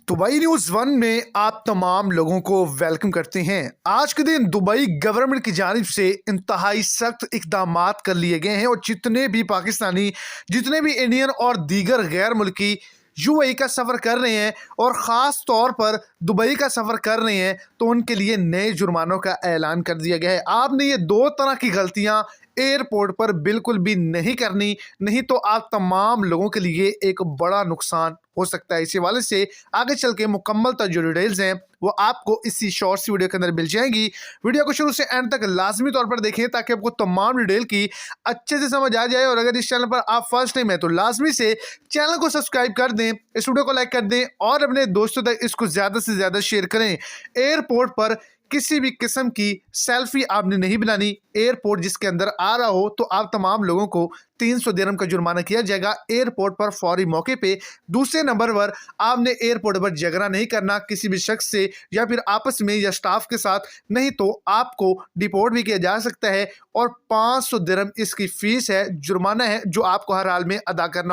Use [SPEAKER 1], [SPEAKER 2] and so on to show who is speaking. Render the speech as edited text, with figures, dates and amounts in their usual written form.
[SPEAKER 1] Dubai news one में आप तमाम लोगों को वेलकम करते हैं। आज के दिन दुबई गवर्नमेंट की जानिब से इंतहाई सख्त इक़दामात कर लिए गए हैं और जितने भी पाकिस्तानी, जितने भी इंडियन और दीगर गैर मुल्की यूएई का सफ़र कर रहे हैं और ख़ास तौर पर दुबई का सफ़र कर रहे हैं, तो उनके लिए नए जुर्मानों का ऐलान कर दिया गया है। आपने ये दो तरह की गलतियां एयरपोर्ट पर बिल्कुल भी नहीं करनी, नहीं तो आप तमाम लोगों के लिए एक बड़ा नुकसान हो सकता है। इसी हवाले से आगे चल के मुकम्मल जो डिटेल्स हैं वो आपको इसी शॉर्ट सी वीडियो के अंदर मिल जाएंगी। वीडियो को शुरू से एंड तक लाजमी तौर पर देखें ताकि आपको तमाम डिटेल की अच्छे से समझ आ जाए। और अगर इस चैनल पर आप फर्स्ट टाइम है तो लाजमी से चैनल को सब्सक्राइब कर दें, इस वीडियो को लाइक कर दें और अपने दोस्तों तक इसको ज़्यादा से ज़्यादा शेयर करें। एयरपोर्ट पर किसी भी किस्म की सेल्फी आपने नहीं बनानी। एयरपोर्ट जिसके अंदर आ रहा हो तो आप तमाम लोगों को 300 दिरहम का जुर्माना किया जाएगा एयरपोर्ट पर फौरी मौके पे। दूसरे नंबर पर आपने एयरपोर्ट पर झगड़ा नहीं करना किसी भी शख्स से या फिर आपस में या स्टाफ के साथ, नहीं तो आपको डिपोर्ट भी किया जा सकता है। और 500 दिरहम इसकी फीस है, जुर्माना है जो आपको हर हाल में अदा करना होगा।